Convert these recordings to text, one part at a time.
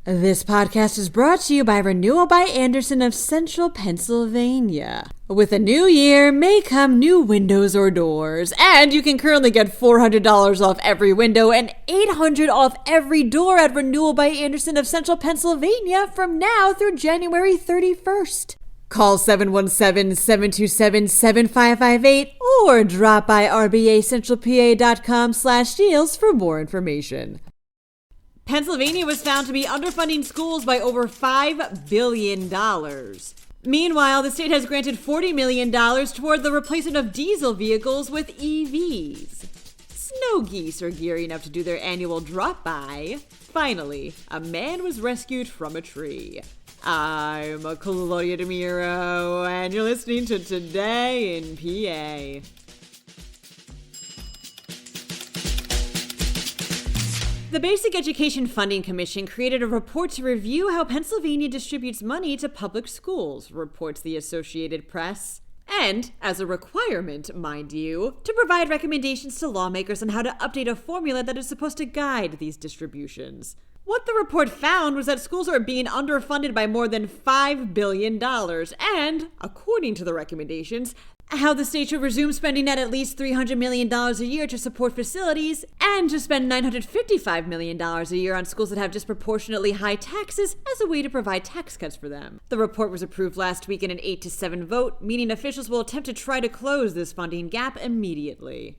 This podcast is brought to you by Renewal by Andersen of Central Pennsylvania. With a new year may come new windows or doors, and you can currently get $400 off every window and $800 off every door at Renewal by Andersen of Central Pennsylvania from now through January 31st. Call 717-727-7558 or drop by rbacentralpa.com/deals for more information. Pennsylvania was found to be underfunding schools by over $5 billion. Meanwhile, the state has granted $40 million toward the replacement of diesel vehicles with EVs. Snow geese are gearing up to do their annual drop-by. Finally, a man was rescued from a tree. I'm Claudia DeMiro, and you're listening to Today in PA. The Basic Education Funding Commission created a report to review how Pennsylvania distributes money to public schools, reports the Associated Press. And, as a requirement, mind you, to provide recommendations to lawmakers on how to update a formula that is supposed to guide these distributions. What the report found was that schools are being underfunded by more than $5 billion, and, according to the recommendations, how the state should resume spending at least $300 million a year to support facilities, and to spend $955 million a year on schools that have disproportionately high taxes as a way to provide tax cuts for them. The report was approved last week in an 8-7 vote, meaning officials will attempt to try to close this funding gap immediately.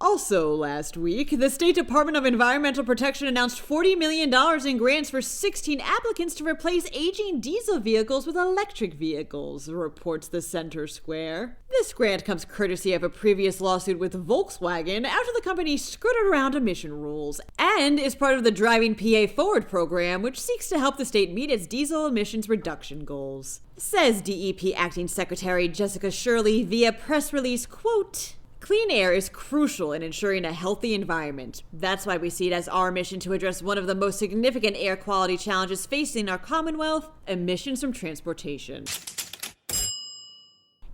Also last week, the State Department of Environmental Protection announced $40 million in grants for 16 applicants to replace aging diesel vehicles with electric vehicles, reports the Center Square. This grant comes courtesy of a previous lawsuit with Volkswagen after the company skirted around emission rules, and is part of the Driving PA Forward program, which seeks to help the state meet its diesel emissions reduction goals. Says DEP Acting Secretary Jessica Shirley via press release, quote, "Clean air is crucial in ensuring a healthy environment. That's why we see it as our mission to address one of the most significant air quality challenges facing our Commonwealth, emissions from transportation."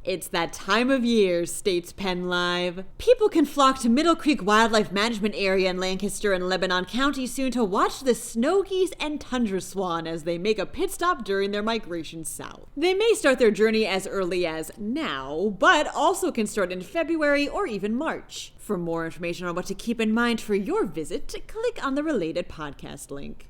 It's that time of year, states Penn Live. People can flock to Middle Creek Wildlife Management Area in Lancaster and Lebanon County soon to watch the snow geese and tundra swan as they make a pit stop during their migration south. They may start their journey as early as now, but also can start in February or even March. For more information on what to keep in mind for your visit, click on the related podcast link.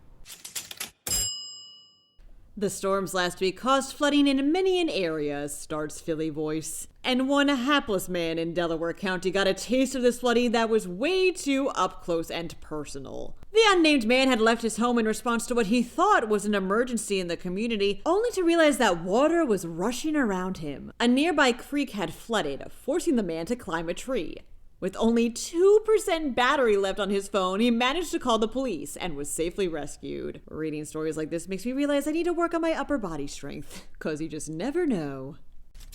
The storms last week caused flooding in many an area, starts Philly Voice. And one hapless man in Delaware County got a taste of this flooding that was way too up close and personal. The unnamed man had left his home in response to what he thought was an emergency in the community, only to realize that water was rushing around him. A nearby creek had flooded, forcing the man to climb a tree. With only 2% battery left on his phone, he managed to call the police and was safely rescued. Reading stories like this makes me realize I need to work on my upper body strength, 'cause you just never know.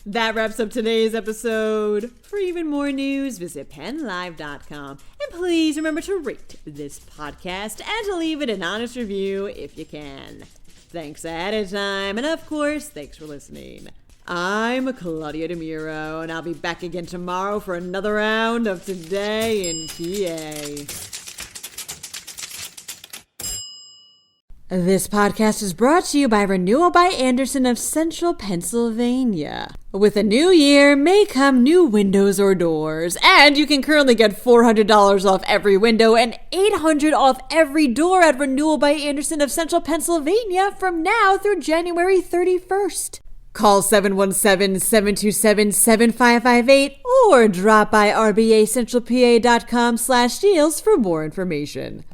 That wraps up today's episode. For even more news, visit PennLive.com. And please remember to rate this podcast and to leave it an honest review if you can. Thanks ahead of time, and of course, thanks for listening. I'm Claudia DeMiro, and I'll be back again tomorrow for another round of Today in PA. This podcast is brought to you by Renewal by Andersen of Central Pennsylvania. With a new year may come new windows or doors, and you can currently get $400 off every window and $800 off every door at Renewal by Andersen of Central Pennsylvania from now through January 31st. Call 717-727-7558 or drop by rbacentralpa.com/deals for more information.